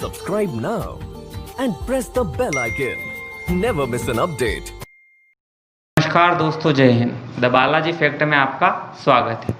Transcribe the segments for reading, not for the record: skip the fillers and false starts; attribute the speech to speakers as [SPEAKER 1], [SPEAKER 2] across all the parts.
[SPEAKER 1] Subscribe now and press the bell icon. Never miss an update.
[SPEAKER 2] नमस्कार दोस्तों, जय Hind. The Balaji fact में आपका स्वागत है।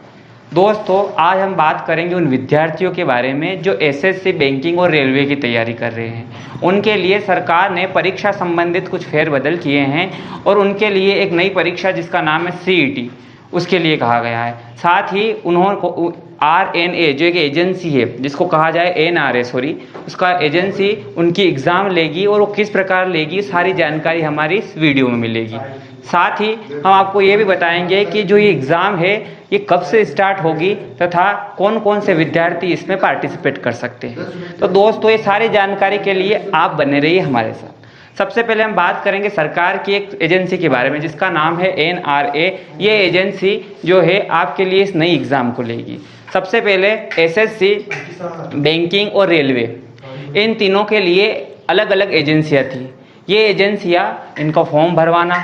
[SPEAKER 2] दोस्तों, आज हम बात करेंगे उन विद्यार्थियों के बारे में जो एसएससी, बैंकिंग और रेलवे की तैयारी कर रहे हैं। उनके लिए सरकार ने परीक्षा संबंधित कुछ फेरबदल किए हैं और उनके लिए एक नई परीक्षा जिसका नाम है सीईटी, उसके लिए कहा गया है। साथ ही उन्होंने आरएनए जो एक एजेंसी है, जिसको कहा जाए एनआरए सॉरी, उसका एजेंसी उनकी एग्ज़ाम लेगी और वो किस प्रकार लेगी, सारी जानकारी हमारी इस वीडियो में मिलेगी। साथ ही हम आपको ये भी बताएंगे कि जो ये एग्ज़ाम है ये कब से स्टार्ट होगी तथा कौन कौन से विद्यार्थी इसमें पार्टिसिपेट कर सकते हैं। तो दोस्तों, ये सारी जानकारी के लिए आप बने रहिए हमारे साथ। सबसे पहले हम बात करेंगे सरकार की एक एजेंसी के बारे में जिसका नाम है एनआरए। ये एजेंसी जो है आपके लिए इस नई एग्ज़ाम को लेगी। सबसे पहले एसएससी, बैंकिंग और रेलवे, इन तीनों के लिए अलग अलग एजेंसियां थी। ये एजेंसियां इनका फॉर्म भरवाना,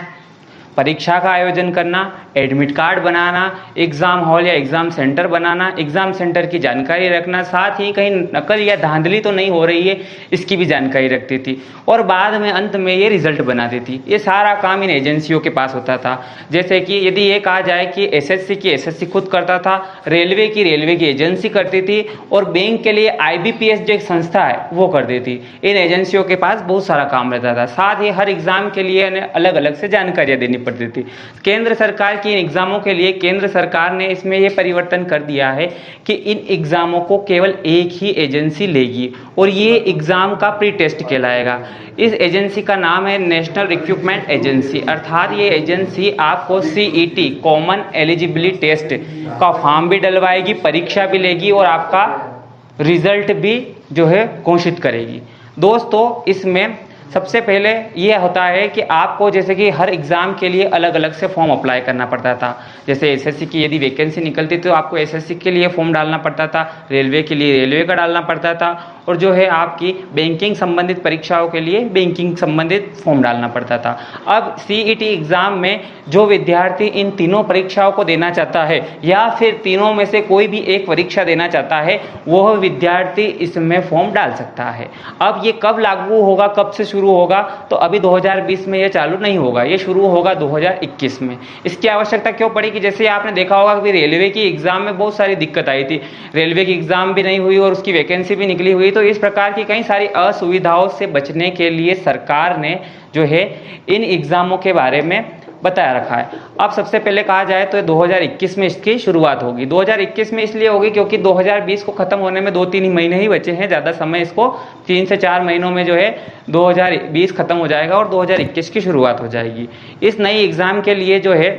[SPEAKER 2] परीक्षा का आयोजन करना, एडमिट कार्ड बनाना, एग्ज़ाम हॉल या एग्ज़ाम सेंटर बनाना, एग्ज़ाम सेंटर की जानकारी रखना, साथ ही कहीं नकल या धांधली तो नहीं हो रही है इसकी भी जानकारी रखती थी और बाद में अंत में ये रिज़ल्ट बना देती। ये सारा काम इन एजेंसियों के पास होता था। जैसे कि यदि ये कहा जाए कि एसएससी की एसएससी खुद करता था, रेलवे की एजेंसी करती थी और बैंक के लिए आईबीपीएस जो एक संस्था है वो कर देती। इन एजेंसियों के पास बहुत सारा काम रहता था। साथ ही हर एग्ज़ाम के लिए इन्हें अलग अलग से जानकारियाँ देनी पड़ती थी। केंद्र सरकार की इन एग्जामों के लिए केंद्र सरकार ने इसमें यह परिवर्तन कर दिया है कि इन एग्जामों को केवल एक ही एजेंसी लेगी और ये एग्जाम का प्री टेस्ट कहलाएगा। इस एजेंसी का नाम है नेशनल रिक्रूटमेंट एजेंसी, अर्थात ये एजेंसी आपको सीईटी, कॉमन एलिजिबिलिटी टेस्ट का फॉर्म भी डलवाएगी, परीक्षा भी लेगी और आपका रिजल्ट भी जो है घोषित करेगी। दोस्तों, इसमें सबसे पहले ये होता है कि आपको जैसे कि हर एग्ज़ाम के लिए अलग अलग से फॉर्म अप्लाई करना पड़ता था। जैसे एसएससी की यदि वैकेंसी निकलती तो आपको एसएससी के लिए फॉर्म डालना पड़ता था, रेलवे के लिए रेलवे का डालना पड़ता था और जो है आपकी बैंकिंग संबंधित परीक्षाओं के लिए बैंकिंग संबंधित फॉर्म डालना पड़ता था। अब सीईटी एग्ज़ाम में जो विद्यार्थी इन तीनों परीक्षाओं को देना चाहता है या फिर तीनों में से कोई भी एक परीक्षा देना चाहता है, वह विद्यार्थी इसमें फॉर्म डाल सकता है। अब ये कब लागू होगा, कब से शुरू होगा, तो अभी 2020 में ये चालू नहीं होगा, ये शुरू होगा 2021 में। इसकी आवश्यकता क्यों पड़ी कि जैसे आपने देखा होगा कि रेलवे की एग्ज़ाम में बहुत सारी दिक्कत आई थी, रेलवे की एग्ज़ाम भी नहीं हुई और उसकी वैकेंसी भी निकली हुई। तो इस प्रकार की कई सारी असुविधाओं से बचने के लिए सरकार ने जो है इन एग्ज़ामों के बारे में बताया रखा है। अब सबसे पहले कहा जाए तो 2021 में इसकी शुरुआत होगी। 2021 में इसलिए होगी क्योंकि 2020 को ख़त्म होने में 2-3 महीने ही बचे हैं, ज़्यादा समय, इसको 3 से 4 महीनों में जो है 2020 ख़त्म हो जाएगा और 2021 की शुरुआत हो जाएगी। इस नई एग्ज़ाम के लिए जो है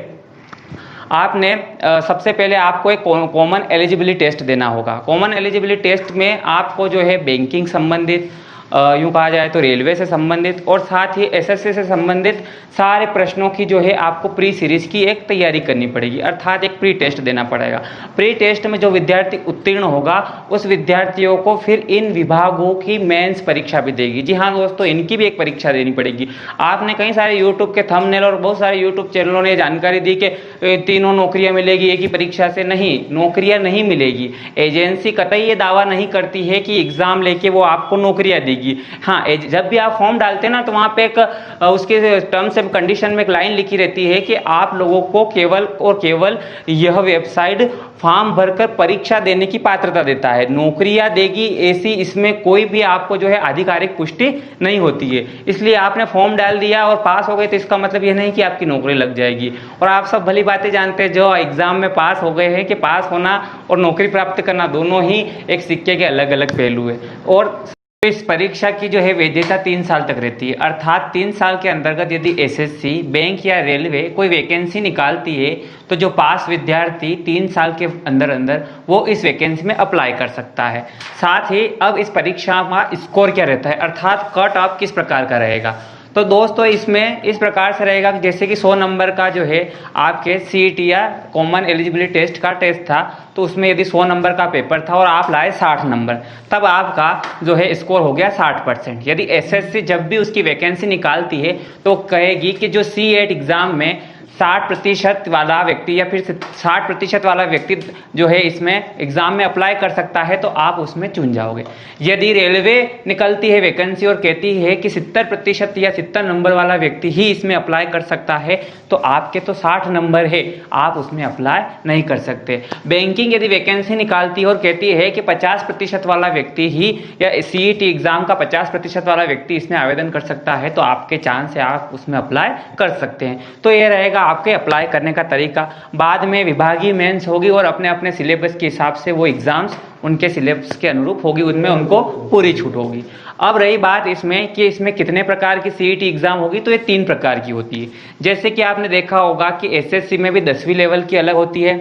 [SPEAKER 2] आपने सबसे पहले आपको एक कॉमन एलिजिबिलिटी टेस्ट देना होगा। कॉमन एलिजिबिलिटी टेस्ट में आपको जो है बैंकिंग संबंधित, यूँ कहा जाए तो रेलवे से संबंधित और साथ ही एसएससी से संबंधित सारे प्रश्नों की जो है आपको प्री सीरीज की एक तैयारी करनी पड़ेगी, अर्थात एक प्री टेस्ट देना पड़ेगा। प्री टेस्ट में जो विद्यार्थी उत्तीर्ण होगा उस विद्यार्थियों को फिर इन विभागों की मेंस परीक्षा भी देगी। जी हाँ दोस्तों, इनकी भी एक परीक्षा देनी पड़ेगी। आपने कई सारे यूट्यूब के थंबनेल और बहुत सारे यूट्यूब चैनलों ने जानकारी दी कि तीनों नौकरियाँ मिलेगी एक ही परीक्षा से। नहीं, नौकरियाँ नहीं मिलेगी। एजेंसी कतई ये दावा नहीं करती है कि एग्ज़ाम लेके वो आपको नौकरियाँ देगी। हाँ, जब भी आप फॉर्म डालते हैं ना तो वहाँ पे एक उसके टर्म्स एंड कंडीशन में एक लाइन लिखी रहती है कि आप लोगों को केवल और केवल यह वेबसाइट फॉर्म भरकर परीक्षा देने की पात्रता देता है, नौकरियां देगी ऐसी इसमें कोई भी आपको जो है आधिकारिक पुष्टि नहीं होती है। इसलिए आपने फॉर्म डाल दिया और पास हो गए तो इसका मतलब यह नहीं कि आपकी नौकरी लग जाएगी। और आप सब भली बातें जानते हैं, जो एग्जाम में पास हो गए हैं, कि पास होना और नौकरी प्राप्त करना दोनों ही एक सिक्के के अलग अलग पहलू है। और इस परीक्षा की जो है वैधता 3 साल तक रहती है, अर्थात 3 साल के अंतर्गत यदि एसएससी, बैंक या रेलवे कोई वैकेंसी निकालती है तो जो पास विद्यार्थी 3 साल के अंदर अंदर वो इस वैकेंसी में अप्लाई कर सकता है। साथ ही अब इस परीक्षा का स्कोर क्या रहता है, अर्थात कट ऑफ किस प्रकार का रहेगा। तो दोस्तों, इसमें इस प्रकार से रहेगा कि जैसे कि 100 नंबर का जो है आपके सीईटी या कॉमन एलिजिबिलिटी टेस्ट का टेस्ट था, तो उसमें यदि 100 नंबर का पेपर था और आप लाए 60 नंबर, तब आपका जो है स्कोर हो गया 60%। यदि एसएससी जब भी उसकी वैकेंसी निकालती है तो कहेगी कि जो C8 एग्ज़ाम में 60% वाला व्यक्ति या फिर 60% वाला व्यक्ति जो है इसमें एग्जाम में अप्लाई कर सकता है तो आप उसमें चुन जाओगे। यदि रेलवे निकलती है वैकेंसी और कहती है कि 70% या 70 नंबर वाला व्यक्ति ही इसमें अप्लाई कर सकता है तो आपके तो 60 नंबर है, आप उसमें अप्लाई नहीं कर सकते। बैंकिंग यदि वैकेंसी निकालती है और कहती है कि 50% वाला व्यक्ति ही या CET एग्जाम का 50% वाला व्यक्ति इसमें आवेदन कर सकता है तो आपके चांस है आप उसमें अप्लाई कर सकते हैं। तो ये रहेगा आपके अप्लाई करने का तरीका। बाद में विभागीय मेंस होगी और अपने अपने सिलेबस के हिसाब से वो एग्जाम्स उनके सिलेबस के अनुरूप होगी, उनमें उनको पूरी छूट होगी। अब रही बात इसमें कि इसमें कितने प्रकार की CET एग्जाम होगी, तो ये 3 प्रकार की होती है। जैसे कि आपने देखा होगा कि SSC में भी 10वीं लेवल की अलग होती है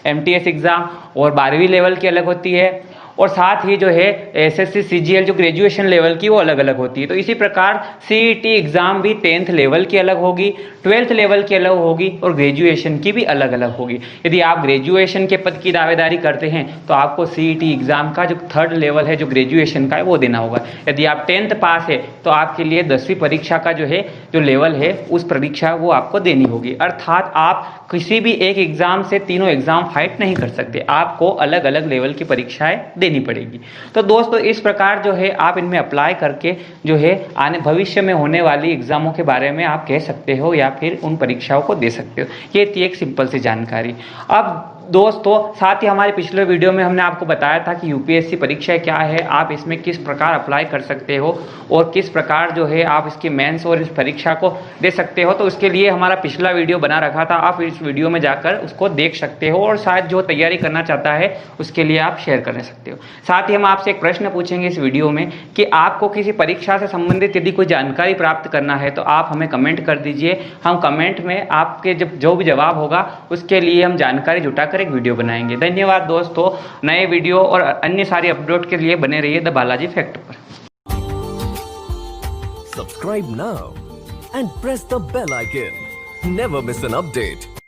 [SPEAKER 2] MTS एग्जाम और 12वीं लेवल की अलग होती है, और साथ ही जो है SSC CGL जो ग्रेजुएशन लेवल की वो अलग अलग होती है। तो इसी प्रकार CET एग्जाम भी 10th लेवल की अलग होगी, 12th लेवल की अलग होगी और ग्रेजुएशन की भी अलग अलग होगी। यदि आप ग्रेजुएशन के पद की दावेदारी करते हैं तो आपको CET एग्जाम का जो 3rd लेवल है जो ग्रेजुएशन का है वो देना होगा। यदि आप 10th पास है तो आपके लिए 10वीं परीक्षा का जो है जो लेवल है उस परीक्षा वो आपको देनी होगी। अर्थात आप किसी भी एक एग्जाम से तीनों एग्जाम फाइट नहीं कर सकते, आपको अलग अलग लेवल की परीक्षाएं देनी पड़ेगी। तो दोस्तों इस प्रकार जो है आप इनमें अप्लाई करके जो है आने भविष्य में होने वाली एग्जामों के बारे में आप कह सकते हो या फिर उन परीक्षाओं को दे सकते हो। ये थी एक सिंपल सी जानकारी। अब दोस्तों साथ ही हमारे पिछले वीडियो में हमने आपको बताया था कि UPSC परीक्षा क्या है, आप इसमें किस प्रकार अप्लाई कर सकते हो और किस प्रकार जो है आप इसकी मेंस और इस परीक्षा को दे सकते हो। तो उसके लिए हमारा पिछला वीडियो बना रखा था, आप इस वीडियो में जाकर उसको देख सकते हो और शायद जो तैयारी करना चाहता है उसके लिए आप शेयर कर सकते हो। साथ ही हम आपसे एक प्रश्न पूछेंगे इस वीडियो में कि आपको किसी परीक्षा से संबंधित यदि कोई जानकारी प्राप्त करना है तो आप हमें कमेंट कर दीजिए। हम कमेंट में आपके जो भी जवाब होगा उसके लिए हम जानकारी जुटाकर एक वीडियो बनाएंगे। धन्यवाद दोस्तों। नए वीडियो और अन्य सारी अपडेट के लिए बने रहिए द बालाजी फैक्ट पर।
[SPEAKER 1] Subscribe now and press the bell icon. Never miss an update.